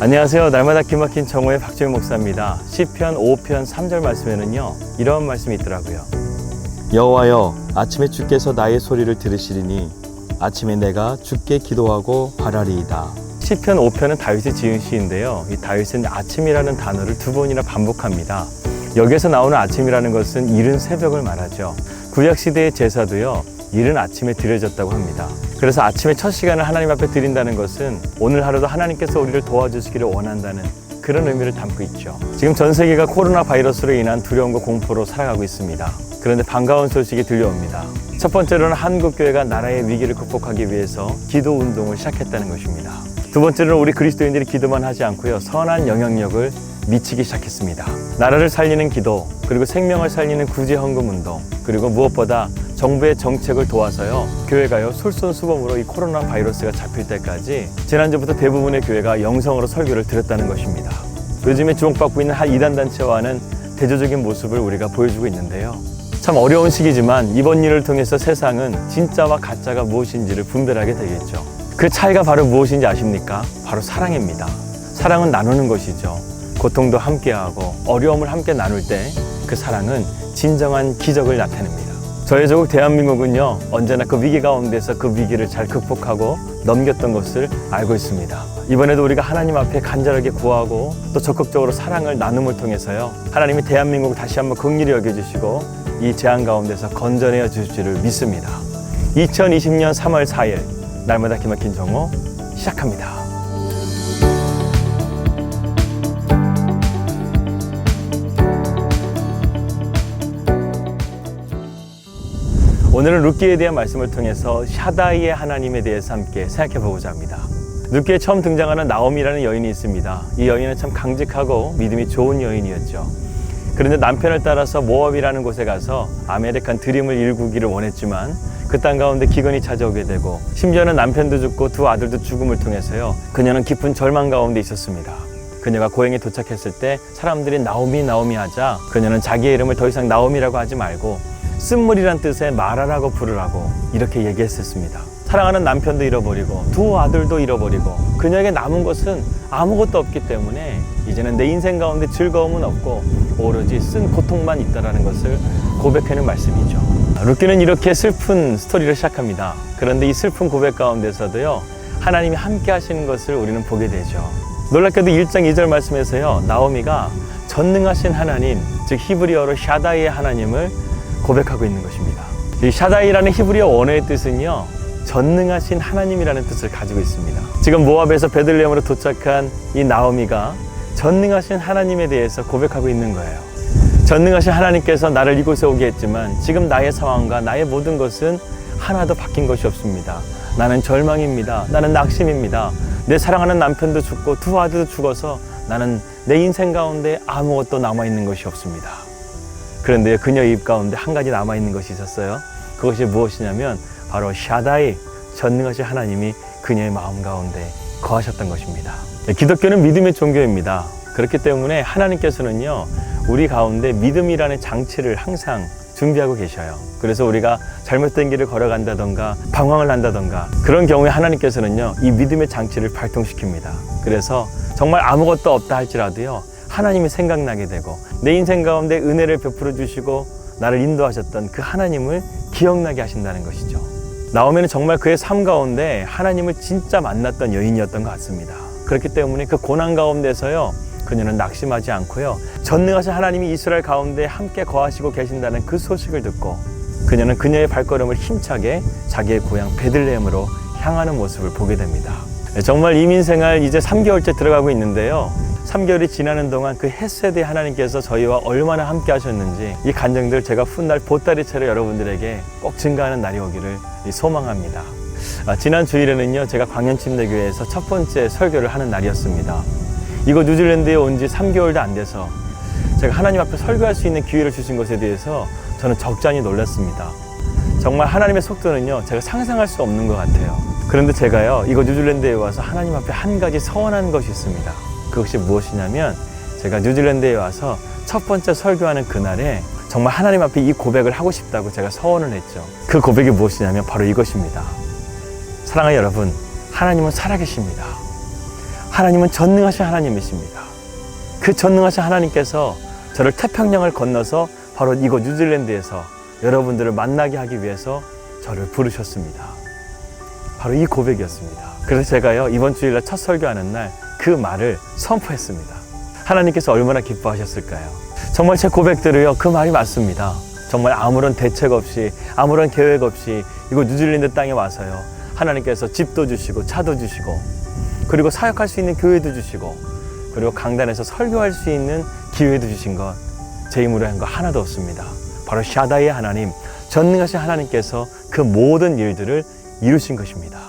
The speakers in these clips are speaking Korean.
안녕하세요. 날마다 기막힌 정오의 박주영 목사입니다. 시편 5편 3절 말씀에는요, 이런 말씀이 있더라고요. 여호와여, 아침에 주께서 나의 소리를 들으시리니 아침에 내가 주께 기도하고 바라리이다. 시편 5편은 다윗이 지은 시인데요, 이 다윗은 아침이라는 단어를 2번이나 반복합니다. 여기에서 나오는 아침이라는 것은 이른 새벽을 말하죠. 구약시대의 제사도요, 이른 아침에 드려졌다고 합니다. 그래서 아침에 첫 시간을 하나님 앞에 드린다는 것은 오늘 하루도 하나님께서 우리를 도와주시기를 원한다는 그런 의미를 담고 있죠. 지금 전 세계가 코로나 바이러스로 인한 두려움과 공포로 살아가고 있습니다. 그런데 반가운 소식이 들려옵니다. 첫 번째로는 한국교회가 나라의 위기를 극복하기 위해서 기도 운동을 시작했다는 것입니다. 두 번째로는 우리 그리스도인들이 기도만 하지 않고요, 선한 영향력을 미치기 시작했습니다. 나라를 살리는 기도, 그리고 생명을 살리는 구제헌금 운동, 그리고 무엇보다 정부의 정책을 도와서요, 교회가요 솔선수범으로 이 코로나 바이러스가 잡힐 때까지 지난주부터 대부분의 교회가 영성으로 설교를 드렸다는 것입니다. 요즘에 주목받고 있는 한 이단단체와는 대조적인 모습을 우리가 보여주고 있는데요, 참 어려운 시기지만 이번 일을 통해서 세상은 진짜와 가짜가 무엇인지를 분별하게 되겠죠. 그 차이가 바로 무엇인지 아십니까? 바로 사랑입니다. 사랑은 나누는 것이죠. 고통도 함께하고 어려움을 함께 나눌 때 그 사랑은 진정한 기적을 나타냅니다. 저의 조국 대한민국은요, 언제나 그 위기 가운데서 그 위기를 잘 극복하고 넘겼던 것을 알고 있습니다. 이번에도 우리가 하나님 앞에 간절하게 구하고 또 적극적으로 사랑을 나눔을 통해서요, 하나님이 대한민국을 다시 한번 긍휼히 여겨주시고 이 재앙 가운데서 건져내어 주실지를 믿습니다. 2020년 3월 4일 날마다 기막힌 정오 시작합니다. 오늘은 룻기에 대한 말씀을 통해서 샤다이의 하나님에 대해서 함께 생각해 보고자 합니다. 룻기에 처음 등장하는 나오미라는 여인이 있습니다. 이 여인은 참 강직하고 믿음이 좋은 여인이었죠. 그런데 남편을 따라서 모압이라는 곳에 가서 아메리칸 드림을 일구기를 원했지만 그 땅 가운데 기근이 찾아오게 되고 심지어는 남편도 죽고 두 아들도 죽음을 통해서요, 그녀는 깊은 절망 가운데 있었습니다. 그녀가 고향에 도착했을 때 사람들이 나오미 나오미 하자 그녀는 자기의 이름을 더 이상 나오미라고 하지 말고 쓴물이란 뜻의 마라라고 부르라고 이렇게 얘기했었습니다. 사랑하는 남편도 잃어버리고 두 아들도 잃어버리고 그녀에게 남은 것은 아무것도 없기 때문에 이제는 내 인생 가운데 즐거움은 없고 오로지 쓴 고통만 있다라는 것을 고백하는 말씀이죠. 룻기는 이렇게 슬픈 스토리를 시작합니다. 그런데 이 슬픈 고백 가운데서도요, 하나님이 함께 하시는 것을 우리는 보게 되죠. 놀랍게도 1장 2절 말씀에서요, 나오미가 전능하신 하나님, 즉 히브리어로 샤다이의 하나님을 고백하고 있는 것입니다. 이 샤다이라는 히브리어 원어의 뜻은요, 전능하신 하나님이라는 뜻을 가지고 있습니다. 지금 모압에서 베들레헴으로 도착한 이 나오미가 전능하신 하나님에 대해서 고백하고 있는 거예요. 전능하신 하나님께서 나를 이곳에 오게 했지만 지금 나의 상황과 나의 모든 것은 하나도 바뀐 것이 없습니다. 나는 절망입니다. 나는 낙심입니다. 내 사랑하는 남편도 죽고 두 아들도 죽어서 나는 내 인생 가운데 아무것도 남아있는 것이 없습니다. 그런데 그녀의 입 가운데 한 가지 남아있는 것이 있었어요. 그것이 무엇이냐면 바로 샤다이, 전능하신 하나님이 그녀의 마음 가운데 거하셨던 것입니다. 기독교는 믿음의 종교입니다. 그렇기 때문에 하나님께서는요, 우리 가운데 믿음이라는 장치를 항상 준비하고 계셔요. 그래서 우리가 잘못된 길을 걸어간다던가 방황을 한다던가 그런 경우에 하나님께서는요, 이 믿음의 장치를 발동시킵니다. 그래서 정말 아무것도 없다 할지라도요, 하나님이 생각나게 되고 내 인생 가운데 은혜를 베풀어 주시고 나를 인도하셨던 그 하나님을 기억나게 하신다는 것이죠. 나오미는 정말 그의 삶 가운데 하나님을 진짜 만났던 여인이었던 것 같습니다. 그렇기 때문에 그 고난 가운데서요, 그녀는 낙심하지 않고요, 전능하신 하나님이 이스라엘 가운데 함께 거하시고 계신다는 그 소식을 듣고 그녀는 그녀의 발걸음을 힘차게 자기의 고향 베들레헴으로 향하는 모습을 보게 됩니다. 정말 이민생활 이제 3개월째 들어가고 있는데요, 3개월이 지나는 동안 그 헷세대 하나님께서 저희와 얼마나 함께 하셨는지 이 간증들 제가 훗날 보따리채로 여러분들에게 꼭 증가하는 날이 오기를 소망합니다. 지난 주일에는요, 제가 광연침례교회에서 첫 번째 설교를 하는 날이었습니다. 이곳 뉴질랜드에 온 지 3개월도 안 돼서 제가 하나님 앞에 설교할 수 있는 기회를 주신 것에 대해서 저는 적잖이 놀랐습니다. 정말 하나님의 속도는요, 제가 상상할 수 없는 것 같아요. 그런데 제가요, 이곳 뉴질랜드에 와서 하나님 앞에 한 가지 서원한 것이 있습니다. 그것이 무엇이냐면 제가 뉴질랜드에 와서 첫 번째 설교하는 그날에 정말 하나님 앞에 이 고백을 하고 싶다고 제가 서원을 했죠. 그 고백이 무엇이냐면 바로 이것입니다. 사랑하는 여러분, 하나님은 살아계십니다. 하나님은 전능하신 하나님이십니다. 그 전능하신 하나님께서 저를 태평양을 건너서 바로 이곳 뉴질랜드에서 여러분들을 만나게 하기 위해서 저를 부르셨습니다. 바로 이 고백이었습니다. 그래서 제가요, 이번 주일날 첫 설교하는 날 그 말을 선포했습니다. 하나님께서 얼마나 기뻐하셨을까요? 정말 제 고백대로요, 그 말이 맞습니다. 정말 아무런 대책 없이, 아무런 계획 없이 이곳 뉴질랜드 땅에 와서요, 하나님께서 집도 주시고 차도 주시고, 그리고 사역할 수 있는 교회도 주시고, 그리고 강단에서 설교할 수 있는 기회도 주신 것, 제 힘으로 한 거 하나도 없습니다. 바로 샤다이의 하나님, 전능하신 하나님께서 그 모든 일들을 이루신 것입니다.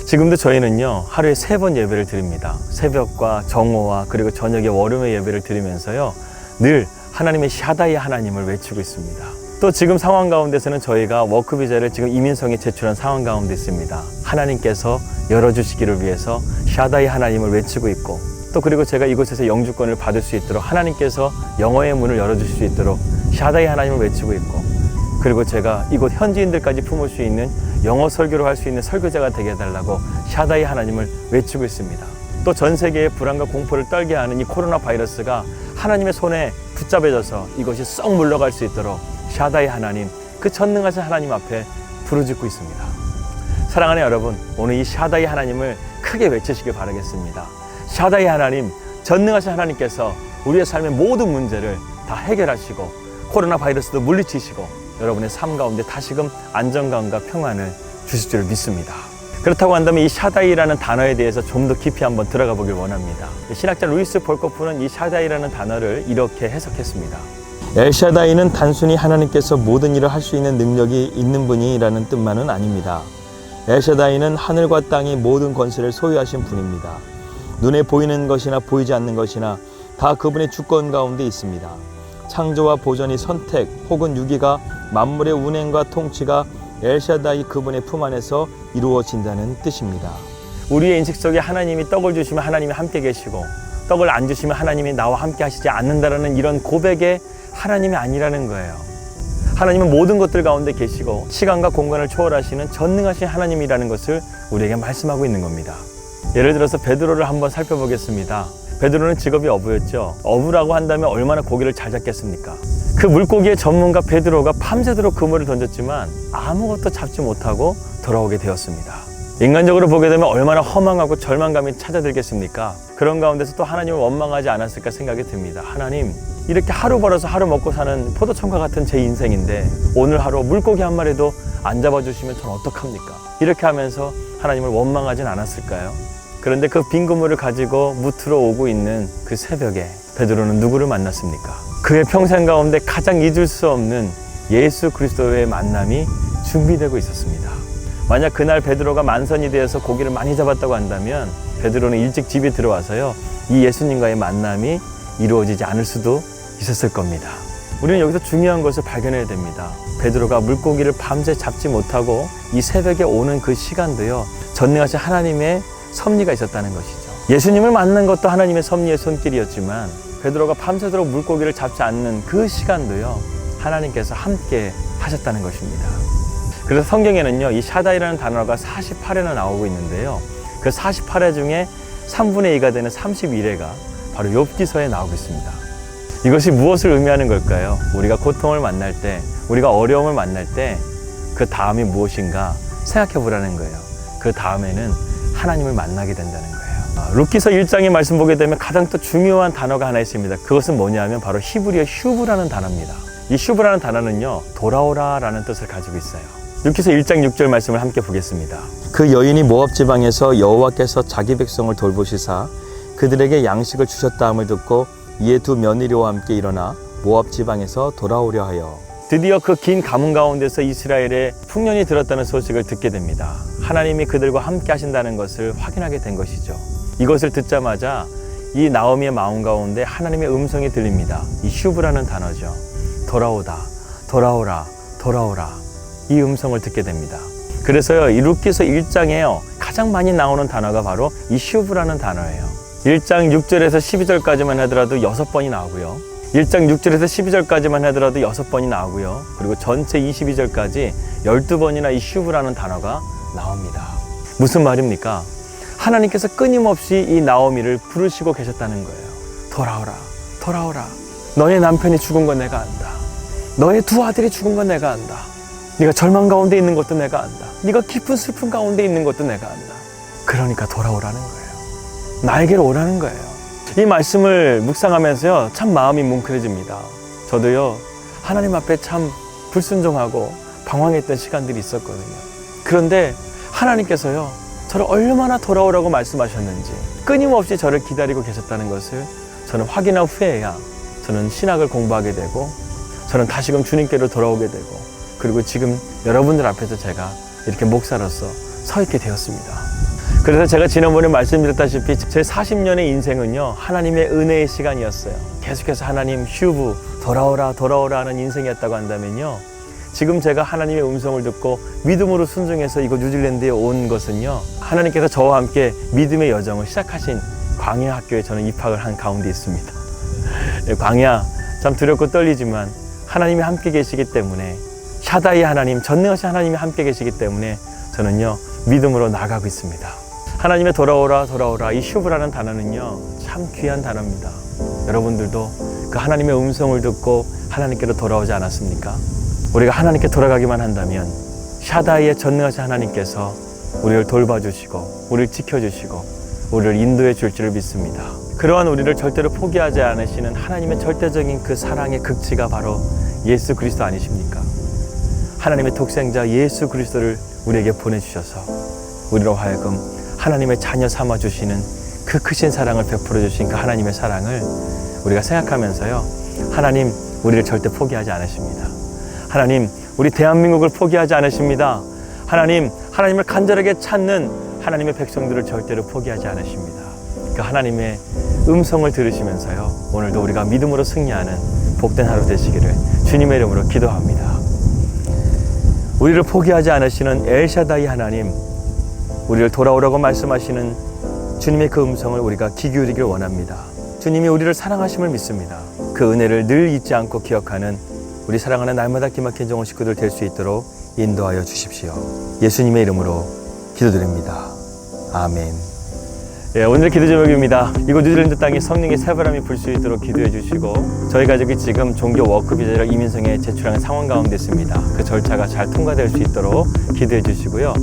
지금도 저희는요, 하루에 3번 예배를 드립니다. 새벽과 정오와 그리고 저녁에 월요일 예배를 드리면서요, 늘 하나님의 샤다이의 하나님을 외치고 있습니다. 또 지금 상황 가운데서는 저희가 워크비자를 지금 이민성에 제출한 상황 가운데 있습니다. 하나님께서 열어주시기를 위해서 샤다이 하나님을 외치고 있고, 또 그리고 제가 이곳에서 영주권을 받을 수 있도록 하나님께서 영어의 문을 열어주실 수 있도록 샤다이 하나님을 외치고 있고, 그리고 제가 이곳 현지인들까지 품을 수 있는 영어 설교를 할 수 있는 설교자가 되게 해달라고 샤다이 하나님을 외치고 있습니다. 또 전 세계의 불안과 공포를 떨게 하는 이 코로나 바이러스가 하나님의 손에 붙잡혀져서 이것이 썩 물러갈 수 있도록 샤다이 하나님, 그 전능하신 하나님 앞에 부르짖고 있습니다. 사랑하는 여러분, 오늘 이 샤다이 하나님을 크게 외치시길 바라겠습니다. 샤다이 하나님, 전능하신 하나님께서 우리의 삶의 모든 문제를 다 해결하시고 코로나 바이러스도 물리치시고 여러분의 삶 가운데 다시금 안정감과 평안을 주실 줄 믿습니다. 그렇다고 한다면 이 샤다이라는 단어에 대해서 좀 더 깊이 한번 들어가 보길 원합니다. 신학자 루이스 볼코프는 이 샤다이라는 단어를 이렇게 해석했습니다. 엘샤다이는 단순히 하나님께서 모든 일을 할 수 있는 능력이 있는 분이라는 뜻만은 아닙니다. 엘샤다이는 하늘과 땅의 모든 권세를 소유하신 분입니다. 눈에 보이는 것이나 보이지 않는 것이나 다 그분의 주권 가운데 있습니다. 창조와 보존이 선택 혹은 유기가 만물의 운행과 통치가 엘샤다이 그분의 품 안에서 이루어진다는 뜻입니다. 우리의 인식 속에 하나님이 떡을 주시면 하나님이 함께 계시고, 떡을 안 주시면 하나님이 나와 함께 하시지 않는다라는 이런 고백에 하나님이 아니라는 거예요. 하나님은 모든 것들 가운데 계시고 시간과 공간을 초월하시는 전능하신 하나님이라는 것을 우리에게 말씀하고 있는 겁니다. 예를 들어서 베드로를 한번 살펴보겠습니다. 베드로는 직업이 어부였죠. 어부라고 한다면 얼마나 고기를 잘 잡겠습니까? 그 물고기의 전문가 베드로가 밤새도록 그물을 던졌지만 아무것도 잡지 못하고 돌아오게 되었습니다. 인간적으로 보게 되면 얼마나 허망하고 절망감이 찾아들겠습니까? 그런 가운데서 또 하나님을 원망하지 않았을까 생각이 듭니다. 하나님, 이렇게 하루 벌어서 하루 먹고 사는 포도청과 같은 제 인생인데 오늘 하루 물고기 한 마리도 안 잡아주시면 전 어떡합니까? 이렇게 하면서 하나님을 원망하진 않았을까요? 그런데 그 빈 그물을 가지고 무트로 오고 있는 그 새벽에 베드로는 누구를 만났습니까? 그의 평생 가운데 가장 잊을 수 없는 예수 그리스도의 만남이 준비되고 있었습니다. 만약 그날 베드로가 만선이 되어서 고기를 많이 잡았다고 한다면 베드로는 일찍 집에 들어와서요, 이 예수님과의 만남이 이루어지지 않을 수도 있었을 겁니다. 우리는 여기서 중요한 것을 발견해야 됩니다. 베드로가 물고기를 밤새 잡지 못하고 이 새벽에 오는 그 시간도요, 전능하신 하나님의 섭리가 있었다는 것이죠. 예수님을 만난 것도 하나님의 섭리의 손길이었지만 베드로가 밤새도록 물고기를 잡지 않는 그 시간도요, 하나님께서 함께 하셨다는 것입니다. 그래서 성경에는요, 이 샤다이라는 단어가 48회나 나오고 있는데요, 그 48회 중에 3분의 2가 되는 31회가 바로 욥기서에 나오고 있습니다. 이것이 무엇을 의미하는 걸까요? 우리가 고통을 만날 때, 우리가 어려움을 만날 때 그 다음이 무엇인가 생각해 보라는 거예요. 그 다음에는 하나님을 만나게 된다는 거예요. 룻기서 1장의 말씀 보게 되면 가장 또 중요한 단어가 하나 있습니다. 그것은 뭐냐면 바로 히브리어 슈브라는 단어입니다. 이 슈브라는 단어는요, 돌아오라 라는 뜻을 가지고 있어요. 룻기서 1장 6절 말씀을 함께 보겠습니다. 그 여인이 모압 지방에서 여호와께서 자기 백성을 돌보시사 그들에게 양식을 주셨다함을 듣고 이에 두 며느리와 함께 일어나 모압 지방에서 돌아오려 하여. 드디어 그 긴 가뭄 가운데서 이스라엘의 풍년이 들었다는 소식을 듣게 됩니다. 하나님이 그들과 함께 하신다는 것을 확인하게 된 것이죠. 이것을 듣자마자 이 나오미의 마음 가운데 하나님의 음성이 들립니다. 이 슈브라는 단어죠. 돌아오다, 돌아오라, 돌아오라. 이 음성을 듣게 됩니다. 그래서요, 이 룻기서 1장에요, 가장 많이 나오는 단어가 바로 이 슈브라는 단어예요. 1장 6절에서 12절까지만 하더라도 6번이 나오고요. 1장 6절에서 12절까지만 하더라도 6번이 나오고요. 그리고 전체 22절까지 12번이나 이 슈브라는 단어가 나옵니다. 무슨 말입니까? 하나님께서 끊임없이 이 나오미를 부르시고 계셨다는 거예요. 돌아오라, 돌아오라. 너의 남편이 죽은 건 내가 안다. 너의 두 아들이 죽은 건 내가 안다. 네가 절망 가운데 있는 것도 내가 안다. 네가 깊은 슬픔 가운데 있는 것도 내가 안다. 그러니까 돌아오라는 거예요. 나에게로 오라는 거예요. 이 말씀을 묵상하면서요, 참 마음이 뭉클해집니다. 저도요, 하나님 앞에 참 불순종하고 방황했던 시간들이 있었거든요. 그런데 하나님께서요, 저를 얼마나 돌아오라고 말씀하셨는지 끊임없이 저를 기다리고 계셨다는 것을 저는 확인한 후에야 저는 신학을 공부하게 되고, 저는 다시금 주님께로 돌아오게 되고, 그리고 지금 여러분들 앞에서 제가 이렇게 목사로서 서 있게 되었습니다. 그래서 제가 지난번에 말씀드렸다시피 제 40년의 인생은요, 하나님의 은혜의 시간이었어요. 계속해서 하나님 휴부, 돌아오라 돌아오라 하는 인생이었다고 한다면요, 지금 제가 하나님의 음성을 듣고 믿음으로 순종해서 이곳 뉴질랜드에 온 것은요, 하나님께서 저와 함께 믿음의 여정을 시작하신 광야 학교에 저는 입학을 한 가운데 있습니다. 광야 참 두렵고 떨리지만 하나님이 함께 계시기 때문에, 샤다이 하나님, 전능하신 하나님이 함께 계시기 때문에 저는요, 믿음으로 나가고 있습니다. 하나님의 돌아오라 돌아오라, 이 슈브라는 단어는요, 참 귀한 단어입니다. 여러분들도 그 하나님의 음성을 듣고 하나님께로 돌아오지 않았습니까? 우리가 하나님께 돌아가기만 한다면 샤다이의 전능하신 하나님께서 우리를 돌봐주시고 우리를 지켜주시고 우리를 인도해 줄 줄을 믿습니다. 그러한 우리를 절대로 포기하지 않으시는 하나님의 절대적인 그 사랑의 극치가 바로 예수 그리스도 아니십니까? 하나님의 독생자 예수 그리스도를 우리에게 보내주셔서 우리로 하여금 하나님의 자녀 삼아주시는 그 크신 사랑을 베풀어 주신 그 하나님의 사랑을 우리가 생각하면서요, 하나님 우리를 절대 포기하지 않으십니다. 하나님 우리 대한민국을 포기하지 않으십니다. 하나님, 하나님을 간절하게 찾는 하나님의 백성들을 절대로 포기하지 않으십니다. 그 하나님의 음성을 들으시면서요, 오늘도 우리가 믿음으로 승리하는 복된 하루 되시기를 주님의 이름으로 기도합니다. 우리를 포기하지 않으시는 엘샤다이 하나님, 우리를 돌아오라고 말씀하시는 주님의 그 음성을 우리가 귀 기울이길 원합니다. 주님이 우리를 사랑하심을 믿습니다. 그 은혜를 늘 잊지 않고 기억하는 우리 사랑하는 날마다 기막힌 정원 식구들 될 수 있도록 인도하여 주십시오. 예수님의 이름으로 기도드립니다. 아멘. 오늘 기도 제목입니다. 이곳 뉴질랜드 땅에 성령의 새바람이 불 수 있도록 기도해 주시고, 저희 가족이 지금 종교 워크 비자를 이민성에 제출하는 상황 가운데 있습니다. 그 절차가 잘 통과될 수 있도록 기도해 주시고요.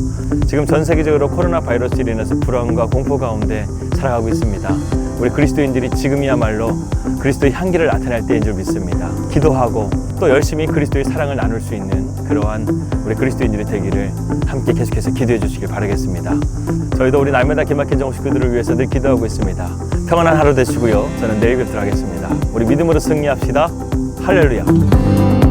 지금 전 세계적으로 코로나 바이러스로 인해서 불안과 공포 가운데 살아가고 있습니다. 우리 그리스도인들이 지금이야말로 그리스도의 향기를 나타낼 때인 줄 믿습니다. 기도하고 또 열심히 그리스도의 사랑을 나눌 수 있는 그러한 우리 그리스도인들이 되기를 함께 계속해서 기도해 주시길 바라겠습니다. 저희도 우리 날마다 기막힌 정원 식구들을 위해서 늘 기도하고 있습니다. 평안한 하루 되시고요. 저는 내일 뵙도록 하겠습니다. 우리 믿음으로 승리합시다. 할렐루야.